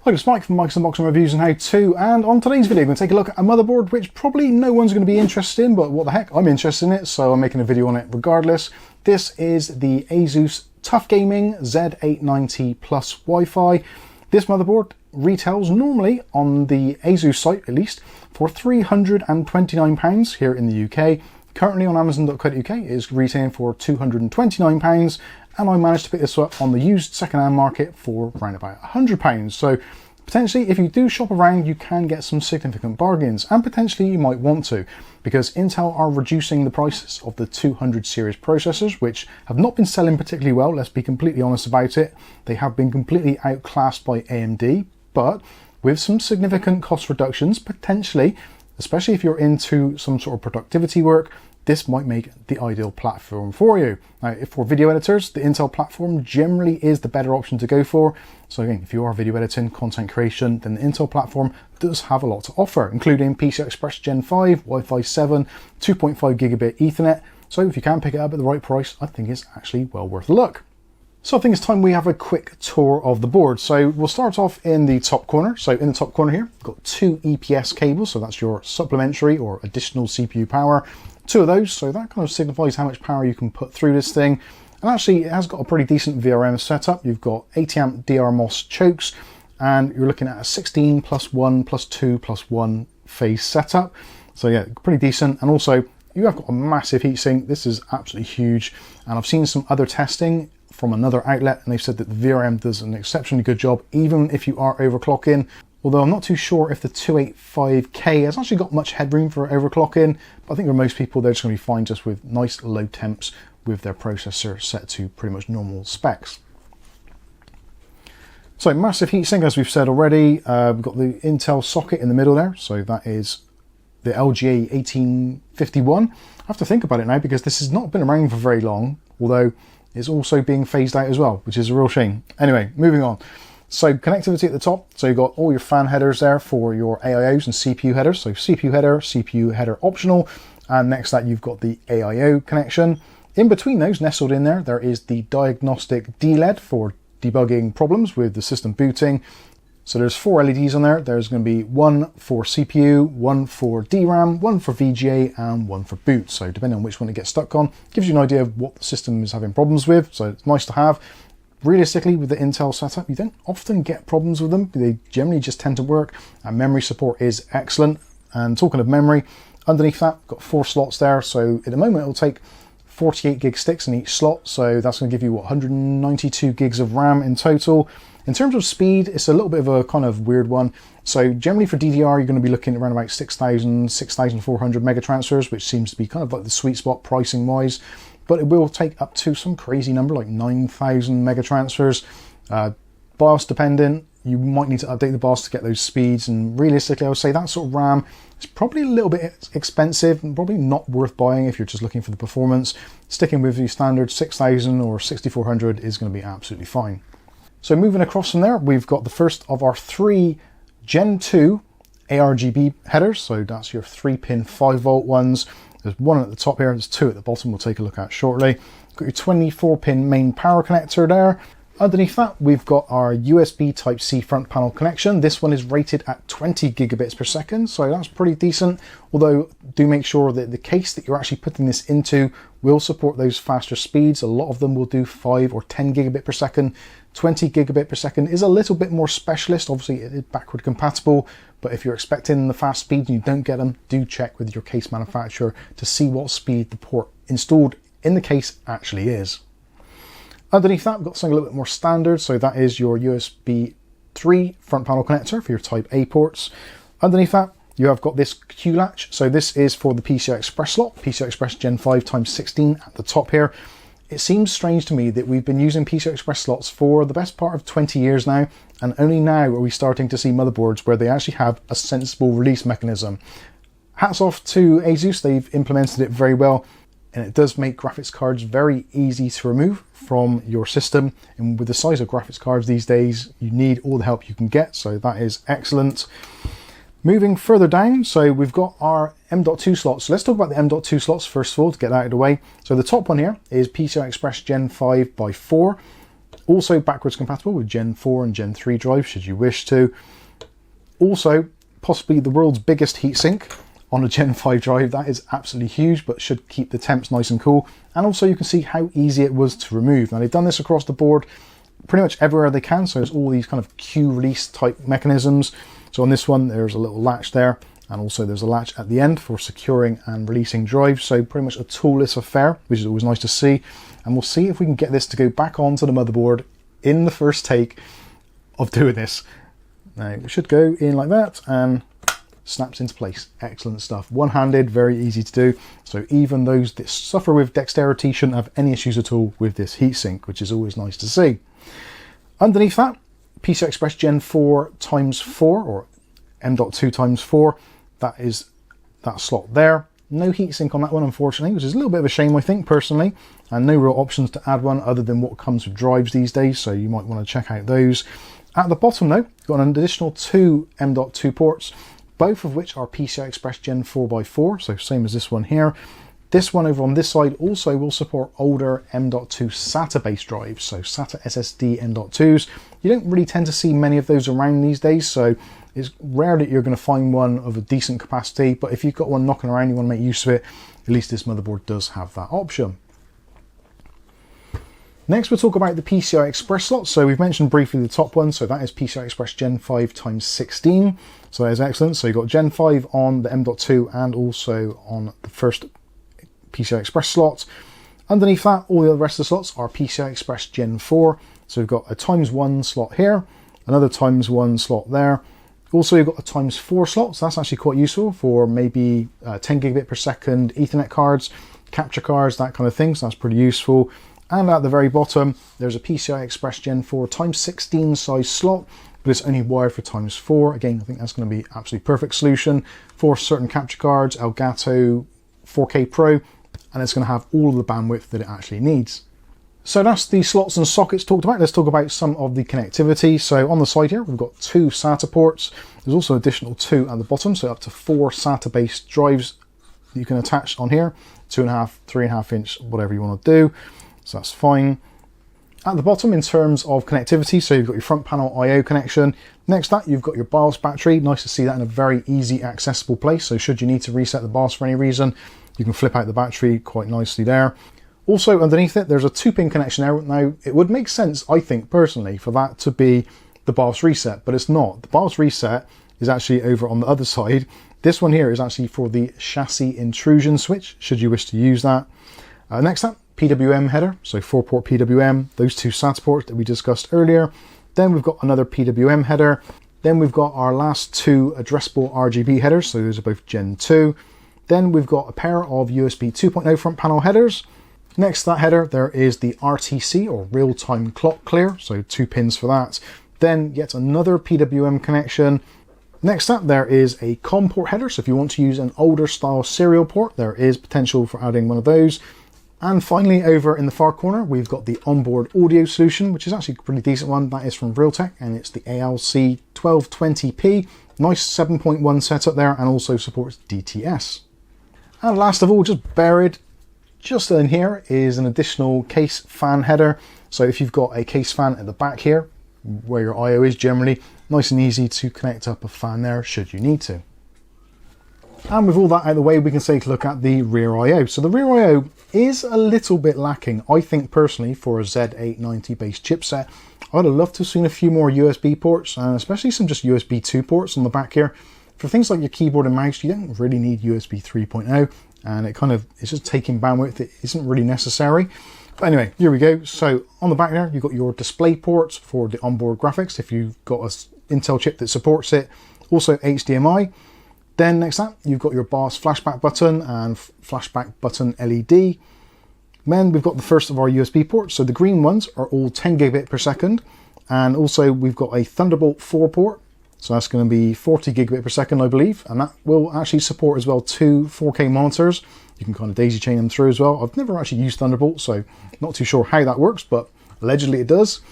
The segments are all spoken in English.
Hi, it's Mike from Mike's Unboxing Reviews and How To, and on today's video I'm going to take a look at a motherboard which probably no one's going to be interested in, but what the heck, I'm interested in it, so I'm making a video on it regardless. This is the ASUS Tuf Gaming Z890 Plus Wi-Fi. This motherboard retails normally on the ASUS site, at least, for £329 here in the UK. Currently on Amazon.co.uk it is retailing for £229, and I managed to pick this up on the used second-hand market for around about £100. So potentially, if you do shop around, you can get some significant bargains, and potentially you might want to, because Intel are reducing the prices of the 200 series processors, which have not been selling particularly well, let's be completely honest about it. They have been completely outclassed by AMD, but with some significant cost reductions, potentially, especially if you're into some sort of productivity work, this might make the ideal platform for you. Now, if for video editors, the Intel platform generally is the better option to go for. So again, if you are video editing, content creation, then the Intel platform does have a lot to offer, including PCI Express Gen 5, Wi-Fi 7, 2.5 gigabit Ethernet. So if you can pick it up at the right price, I think it's actually well worth a look. So I think it's time we have a quick tour of the board. So we'll start off in the top corner. So in the top corner here, we've got two EPS cables. So that's your supplementary or additional CPU power. Two of those, so that kind of signifies how much power you can put through this thing. And actually it has got a pretty decent VRM setup. You've got 80 amp DRMOS chokes, and you're looking at a 16 plus 1 plus 2 plus 1 phase setup. So yeah, pretty decent. And also you have got a massive heatsink. This is absolutely huge. And I've seen some other testing from another outlet, and they've said that the VRM does an exceptionally good job, even if you are overclocking. Although I'm not too sure if the 285K has actually got much headroom for overclocking, but I think for most people they're just going to be fine just with nice low temps with their processor set to pretty much normal specs. So massive heatsink, as we've said already. We've got the Intel socket in the middle there, so that is the LGA 1851. I have to think about it now because this has not been around for very long, although it's also being phased out as well, which is a real shame. Anyway, moving on. So connectivity at the top, so you've got all your fan headers there for your AIOs and CPU headers. So CPU header optional, and next to that you've got the AIO connection. In between those, nestled in there, there is the diagnostic D-LED for debugging problems with the system booting. So there's four LEDs on there. There's going to be one for CPU, one for DRAM, one for VGA, and one for boot. So depending on which one it gets stuck on, gives you an idea of what the system is having problems with. So it's nice to have. Realistically, with the Intel setup, you don't often get problems with them. They generally just tend to work, and memory support is excellent. And talking of memory, underneath that, got 4 slots there. So at the moment, it'll take 48 gig sticks in each slot. So that's going to give you, what, 192 gigs of RAM in total. In terms of speed, it's a little bit of a kind of weird one. So generally for DDR, you're going to be looking at around about 6,000, 6,400 mega transfers, which seems to be kind of like the sweet spot pricing wise. But it will take up to some crazy number, like 9,000 mega transfers. BIOS dependent, you might need to update the BIOS to get those speeds, and realistically I would say that sort of RAM is probably a little bit expensive and probably not worth buying if you're just looking for the performance. Sticking with the standard 6,000 or 6,400 is going to be absolutely fine. So moving across from there, we've got the first of our 3 Gen 2 ARGB headers. So that's your 3-pin 5-volt ones. There's one at the top here, there's 2 at the bottom we'll take a look at shortly. Got your 24-pin main power connector there. Underneath that, we've got our USB Type-C front panel connection. This one is rated at 20 gigabits per second, so that's pretty decent. Although, do make sure that the case that you're actually putting this into will support those faster speeds. A lot of them will do 5 or 10 gigabit per second. 20 gigabit per second is a little bit more specialist. Obviously, it is backward compatible, but if you're expecting the fast speed and you don't get them, do check with your case manufacturer to see what speed the port installed in the case actually is. Underneath that, we've got something a little bit more standard. So that is your USB 3 front panel connector for your Type A ports. Underneath that, you have got this Q latch. So this is for the PCI Express slot, PCI Express Gen 5 x 16 at the top here. It seems strange to me that we've been using PCI Express slots for the best part of 20 years now, and only now are we starting to see motherboards where they actually have a sensible release mechanism. Hats off to ASUS, they've implemented it very well, and it does make graphics cards very easy to remove from your system. And with the size of graphics cards these days, you need all the help you can get, so that is excellent. Moving further down, so we've got our M.2 slots. So let's talk about the M.2 slots first of all to get that out of the way. So the top one here is PCI Express Gen 5 by 4. Also backwards compatible with Gen 4 and Gen 3 drives, should you wish to. Also, possibly the world's biggest heatsink on a Gen 5 drive. That is absolutely huge, but should keep the temps nice and cool. And also you can see how easy it was to remove. Now they've done this across the board pretty much everywhere they can, so there's all these kind of Q release type mechanisms. So on this one, there's a little latch there, and also there's a latch at the end for securing and releasing drives. So pretty much a toolless affair, which is always nice to see. And we'll see if we can get this to go back onto the motherboard in the first take of doing this. Now it should go in like that and snaps into place. Excellent stuff. One-handed, very easy to do. So even those that suffer with dexterity shouldn't have any issues at all with this heatsink, which is always nice to see. Underneath that, PCI Express Gen 4 x 4 or M.2 x 4. That is that slot there. No heatsink on that one, unfortunately, which is a little bit of a shame, I think, personally, and no real options to add one other than what comes with drives these days, so you might want to check out those. At the bottom, though, you've got an additional 2 M.2 ports, both of which are PCI Express Gen 4x4, so same as this one here. This one over on this side also will support older M.2 SATA-based drives, so SATA SSD M.2s. You don't really tend to see many of those around these days, so it's rare that you're going to find one of a decent capacity, but if you've got one knocking around, you want to make use of it, at least this motherboard does have that option. Next, we'll talk about the PCI Express slot. So we've mentioned briefly the top one, so that is PCI Express Gen 5 x 16. So that is excellent. So you've got Gen 5 on the M.2 and also on the first PCI Express slot. Underneath that, all the rest of the slots are PCI Express Gen 4. So we've got a ×1 slot here, another ×1 slot there. Also, you've got a ×4 slot, so that's actually quite useful for maybe 10 gigabit per second Ethernet cards, capture cards, that kind of thing, so that's pretty useful. And at the very bottom, there's a PCI Express Gen 4 x 16 size slot, but it's only wired for ×4. Again, I think that's going to be an absolutely perfect solution for certain capture cards, Elgato 4K Pro, and it's going to have all of the bandwidth that it actually needs. So that's the slots and sockets talked about. Let's talk about some of the connectivity. So on the side here, we've got 2 SATA ports. There's also additional 2 at the bottom, so up to 4 SATA-based drives that you can attach on here. 2.5, 3.5 inch, whatever you want to do. So that's fine. At the bottom, in terms of connectivity, so you've got your front panel I/O connection. Next to that, you've got your BIOS battery. Nice to see that in a very easy, accessible place. So should you need to reset the BIOS for any reason, you can flip out the battery quite nicely there. Also underneath it, there's a 2-pin connection there. Now, it would make sense, I think, personally, for that to be the BIOS reset, but it's not. The BIOS reset is actually over on the other side. This one here is actually for the chassis intrusion switch, should you wish to use that. Next up, PWM header, so 4-port PWM, those 2 SATA ports that we discussed earlier. Then we've got another PWM header. Then we've got our last 2 addressable RGB headers, so those are both Gen 2. Then we've got a pair of USB 2.0 front panel headers. Next to that header, there is the RTC, or real-time clock clear, so 2 pins for that. Then yet another PWM connection. Next up, there is a COM port header, so if you want to use an older style serial port, there is potential for adding one of those. And finally, over in the far corner, we've got the onboard audio solution, which is actually a pretty decent one. That is from Realtek, and it's the ALC 1220p. Nice 7.1 setup there, and also supports DTS. And last of all, just buried just in here is an additional case fan header. So if you've got a case fan at the back here, where your I/O is generally, nice and easy to connect up a fan there should you need to. And with all that out of the way, we can take a look at the rear I/O. So the rear I/O is a little bit lacking, I think personally, for a Z890 based chipset. I'd have loved to have seen a few more USB ports, and especially some just USB 2 ports on the back here. For things like your keyboard and mouse, you don't really need USB 3.0, and it's just taking bandwidth that isn't really necessary. But anyway, here we go. So on the back there, you've got your display ports for the onboard graphics, if you've got an Intel chip that supports it. Also HDMI. Then next up, you've got your BIOS flashback button and flashback button LED. Then we've got the first of our USB ports. So the green ones are all 10 gigabit per second. And also we've got a Thunderbolt 4 port. So that's going to be 40 gigabit per second, I believe. And that will actually support as well 2 4K monitors. You can kind of daisy chain them through as well. I've never actually used Thunderbolt, so not too sure how that works, but allegedly it does.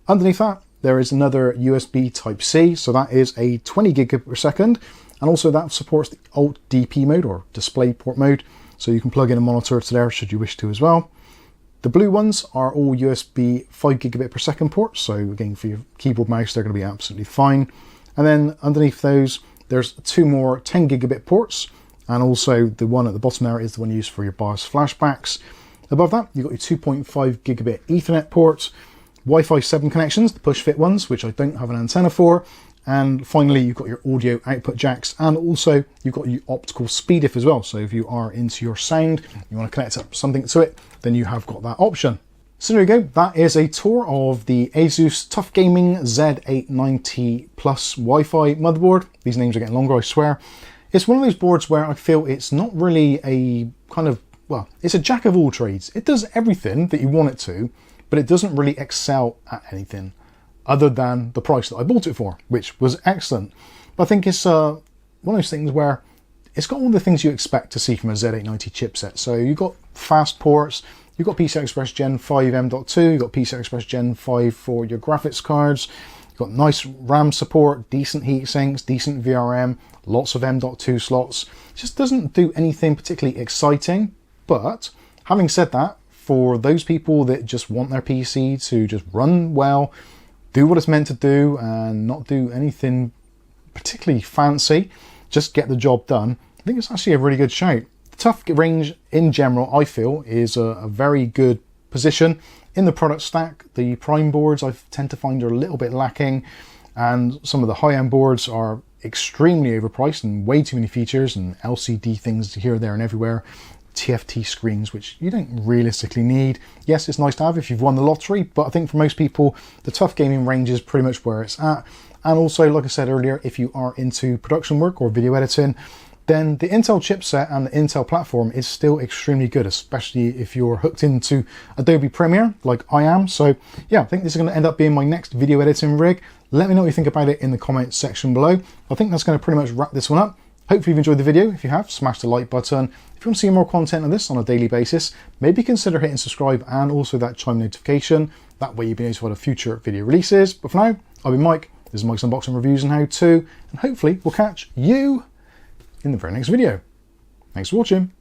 Underneath that, there is another USB Type-C. So that is a 20 gigabit per second. And also that supports the Alt DP mode, or display port mode. So you can plug in a monitor to there should you wish to as well. The blue ones are all USB 5 gigabit per second ports, so again for your keyboard mouse they're going to be absolutely fine. And then underneath those there's 2 more 10 gigabit ports, and also the one at the bottom there is the one used for your BIOS flashbacks. Above that you've got your 2.5 gigabit Ethernet ports, Wi-Fi 7 connections, the push fit ones, which I don't have an antenna for, and finally you've got your audio output jacks, and also you've got your optical speed diff as well. So if you are into your sound, you want to connect up something to it, then you have got that option. So there you go, that is a tour of the ASUS Tuf Gaming Z890 Plus Wi-Fi motherboard. These names are getting longer, I swear. It's one of those boards where I feel it's not really a kind of, well, it's a jack of all trades. It does everything that you want it to, but it doesn't really excel at anything other than the price that I bought it for, which was excellent. But I think it's one of those things where it's got all the things you expect to see from a Z890 chipset. So you've got fast ports, you've got PCI Express Gen 5 M.2, you've got PCI Express Gen 5 for your graphics cards, you've got nice RAM support, decent heat sinks, decent VRM, lots of M.2 slots. It just doesn't do anything particularly exciting. But having said that, for those people that just want their PC to just run well, do what it's meant to do, and not do anything particularly fancy, just get the job done, I think it's actually a really good shout. The Tuf range in general, I feel, is a very good position in the product stack. The prime boards I tend to find are a little bit lacking, and some of the high-end boards are extremely overpriced and way too many features and LCD things here, there and everywhere. TFT screens, which you don't realistically need. Yes, it's nice to have if you've won the lottery, but I think for most people the Tuf Gaming range is pretty much where it's at. And also, like I said earlier, if you are into production work or video editing, then the Intel chipset and the Intel platform is still extremely good, especially if you're hooked into Adobe Premiere like I am. So yeah, I think this is going to end up being my next video editing rig. Let me know what you think about it in the comments section below. I think that's going to pretty much wrap this one up. Hopefully you've enjoyed the video. If you have, smash the like button. If you want to see more content on this on a daily basis, maybe consider hitting subscribe and also that chime notification. That way you'll be notified of future video releases. But for now, I've been Mike. This is Mike's Unboxing Reviews and How To, and hopefully we'll catch you in the very next video. Thanks for watching.